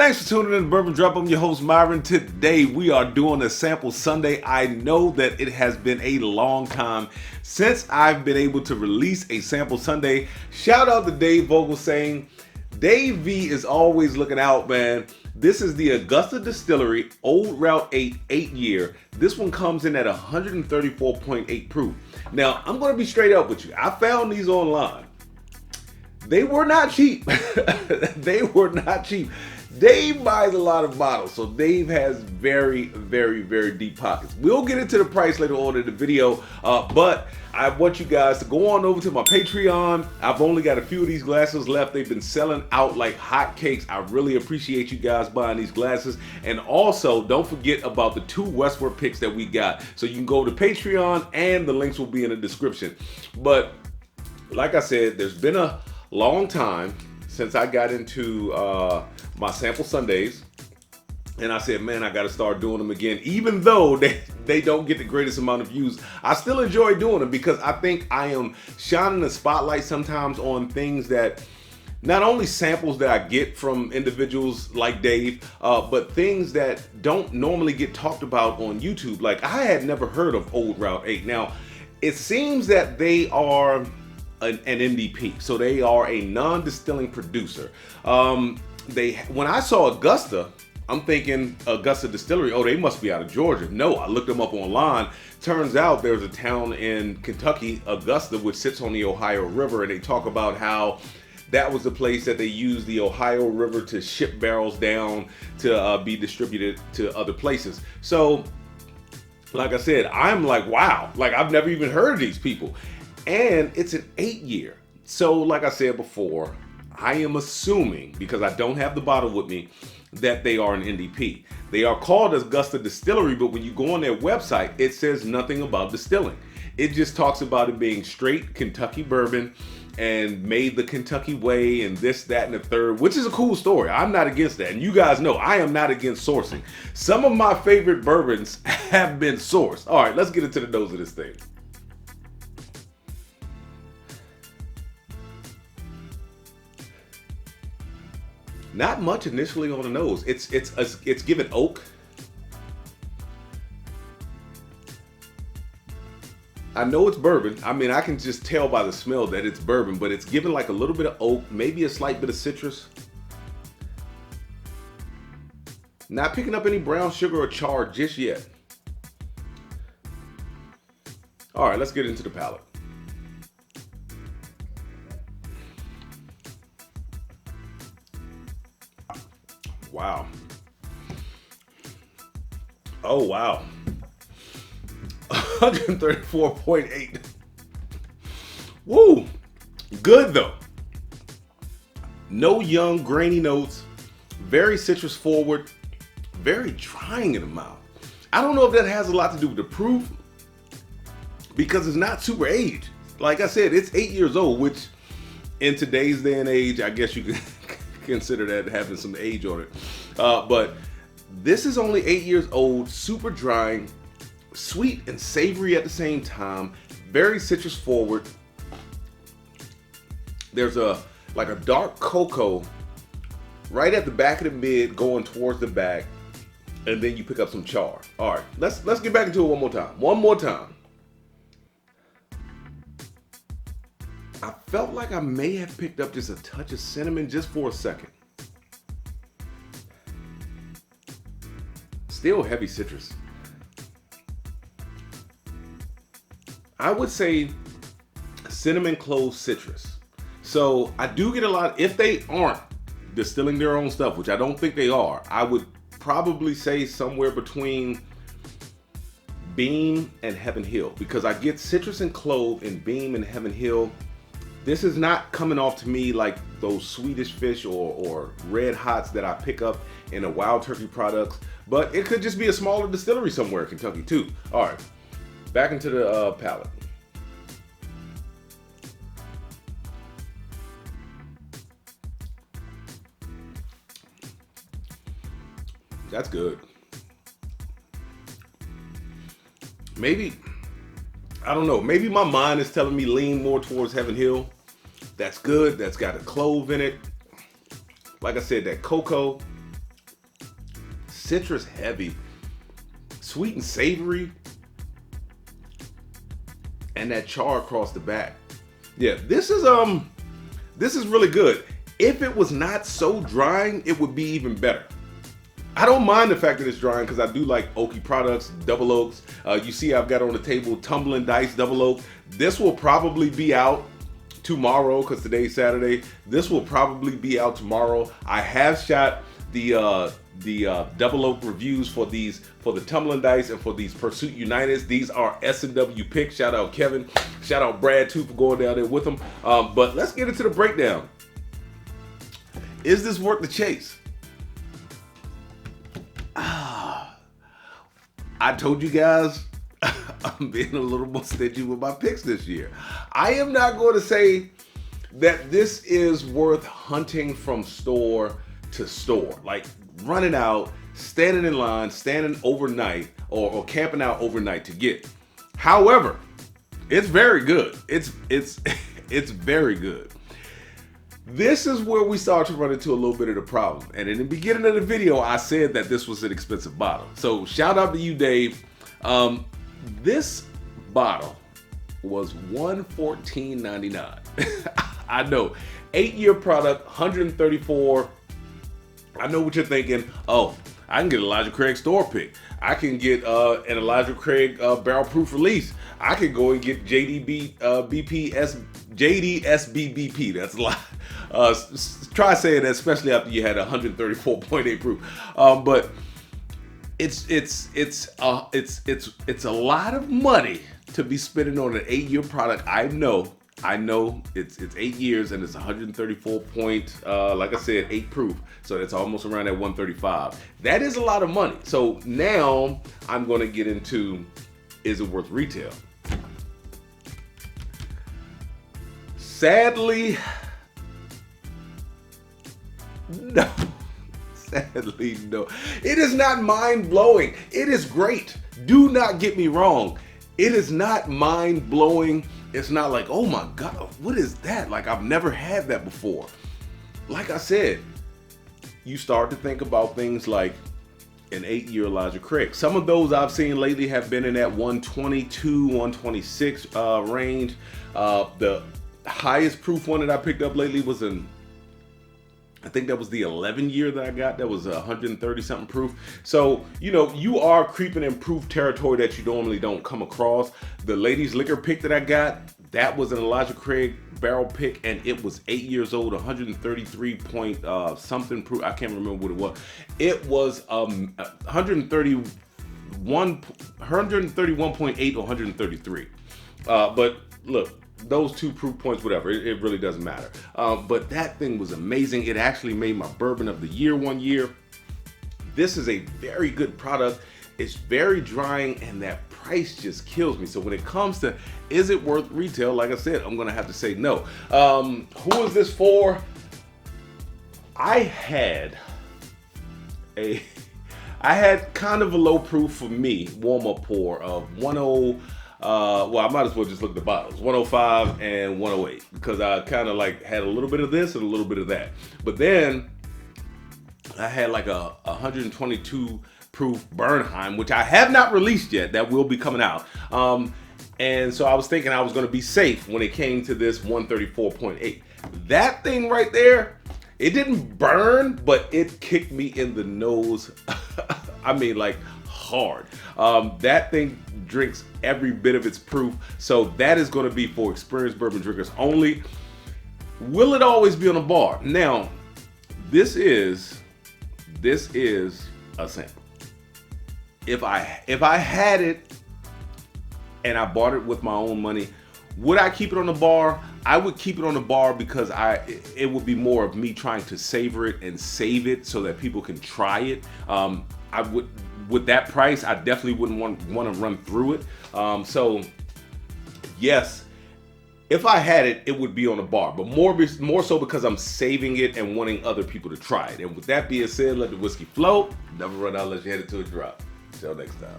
Thanks for tuning in to Bourbon Drop. I'm your host, Myron. Today, we are doing a sample Sunday. I know that it has been a long time since I've been able to release a sample Sunday. Shout out to Dave Vogel saying, Dave V is always looking out, man. This is the Augusta Distillery Old Route 8 8-year. This one comes in at 134.8 proof. Now, I'm going to be straight up with you. I found these online. They were not cheap. They were not cheap. Dave buys a lot of bottles, so Dave has very, very, very deep pockets. We'll get into the price later on in the video, but I want you guys to go on over to my Patreon. I've only got a few of these glasses left. They've been selling out like hotcakes. I really appreciate you guys buying these glasses. And also, don't forget about the 2 Westward picks that we got. So you can go to Patreon, and the links will be in the description. But like I said, there's been a long time since I got into my sample Sundays, and I said, man, I got to start doing them again. Even though they don't get the greatest amount of views, I still enjoy doing them because I think I am shining the spotlight sometimes on things that, not only samples that I get from individuals like Dave, but things that don't normally get talked about on YouTube. Like, I had never heard of Old Route 8. Now, it seems that they are an NDP, so they are a non-distilling producer. When I saw Augusta, I'm thinking Augusta Distillery, oh, they must be out of Georgia. No, I looked them up online. Turns out there's a town in Kentucky, Augusta, which sits on the Ohio River, and they talk about how that was the place that they used the Ohio River to ship barrels down to be distributed to other places. So, like I said, I'm like, wow, like I've never even heard of these people. And it's an 8-year. So, like I said before, I am assuming, because I don't have the bottle with me, that they are an NDP. They are called Augusta Distillery, but when you go on their website, it says nothing about distilling. It just talks about it being straight Kentucky bourbon and made the Kentucky way and this, that, and the third, which is a cool story. I'm not against that. And you guys know I am not against sourcing. Some of my favorite bourbons have been sourced. All right, let's get into the nose of this thing. Not much initially on the nose. It's given oak. I know it's bourbon. I mean, I can just tell by the smell that it's bourbon, but it's given like a little bit of oak, maybe a slight bit of citrus. Not picking up any brown sugar or char just yet. All right, let's get into the palate. Wow. Oh, wow. 134.8. Woo. Good, though. No young, grainy notes. Very citrus forward. Very drying in the mouth. I don't know if that has a lot to do with the proof, because it's not super aged. Like I said, it's 8 years old, which in today's day and age, I guess you could consider that having some age on it. But this is only 8 years old, super drying, sweet and savory at the same time, very citrus forward. There's like a dark cocoa right at the back of the mid going towards the back, and then you pick up some char. All right, let's get back into it one more time. One more time. I felt like I may have picked up just a touch of cinnamon just for a second. Still heavy citrus. I would say cinnamon clove citrus. So I do get a lot, if they aren't distilling their own stuff, which I don't think they are, I would probably say somewhere between Beam and Heaven Hill, because I get citrus and clove in Beam and Heaven Hill. This is not coming off to me like those Swedish Fish or Red Hots that I pick up in the Wild Turkey products, but it could just be a smaller distillery somewhere in Kentucky too. All right, back into the palate. That's good. Maybe, I don't know, maybe my mind is telling me lean more towards Heaven Hill. That's good. That's got a clove in it. Like I said, that cocoa, citrus heavy, sweet and savory, and that char across the back. Yeah, this is really good. If it was not so drying, it would be even better. I don't mind the fact that it's drying because I do like oaky products, double oaks. You see I've got on the table Tumbling Dice double oak. This will probably be out tomorrow because today's Saturday. This will probably be out tomorrow. I have shot the double oak reviews for the Tumbling Dice and for these Pursuit Uniteds. These are S&W picks. Shout out Kevin. Shout out Brad too for going down there with them. But let's get into the breakdown. Is this worth the chase? I told you guys I'm being a little more stingy with my picks this year. I am not going to say that this is worth hunting from store to store, like running out, standing in line, standing overnight, or camping out overnight to get. However, it's very good. It's very good. This is where we start to run into a little bit of the problem. And in the beginning of the video, I said that this was an expensive bottle. So shout out to you, Dave. This bottle was $114.99. I know, 8-year product, 134. I know what you're thinking. Oh, I can get Elijah Craig store pick. I can get an Elijah Craig barrel proof release. I could go and get JDSBBP. That's a lot. Try saying that, especially after you had 134.8 proof. But it's a lot of money to be spending on an 8-year product. I know it's 8 years and it's 134 point, like I said, 8 proof. So it's almost around that 135. That is a lot of money. So now I'm going to get into, is it worth retail? Sadly, no. Sadly, no. It is not mind-blowing. It is great. Do not get me wrong. It is not mind-blowing. It's not like, oh my God, what is that? Like, I've never had that before. Like I said, you start to think about things like an 8-year Elijah Craig. Some of those I've seen lately have been in that 122, 126 range. The highest proof one that I picked up lately was I think that was the 11-year that I got. That was 130 something proof. So, you are creeping in proof territory that you normally don't come across. The ladies liquor pick that I got, that was an Elijah Craig barrel pick, and it was 8 years old, 133 point something proof. I can't remember what it was. It was 131.8 or 133. But look, those 2 proof points, whatever, it really doesn't matter. But that thing was amazing. It actually made my bourbon of the year one year. This is a very good product. It's very drying, and that price just kills me. So when it comes to, is it worth retail? Like I said, I'm gonna have to say no. Who is this for? I had kind of a low proof for me, warm up pour of 10. Well, I might as well just look at the bottles, 105 and 108, because I kind of like had a little bit of this and a little bit of that. But then I had like a 122 proof Bernheim, which I have not released yet. That will be coming out. And so I was thinking I was going to be safe when it came to this 134.8. That thing right there, it didn't burn, but it kicked me in the nose. I mean, like hard. That thing drinks every bit of its proof. So that is going to be for experienced bourbon drinkers only. Will it always be on a bar? Now, this is a sample. If I had it and I bought it with my own money, would I keep it on the bar? I would keep it on the bar because it would be more of me trying to savor it and save it so that people can try it. I would, with that price, I definitely wouldn't want to run through it. So yes, if I had it, it would be on the bar, but more so because I'm saving it and wanting other people to try it. And with that being said, let the whiskey flow. Never run out unless you head it to a drop. Till next time.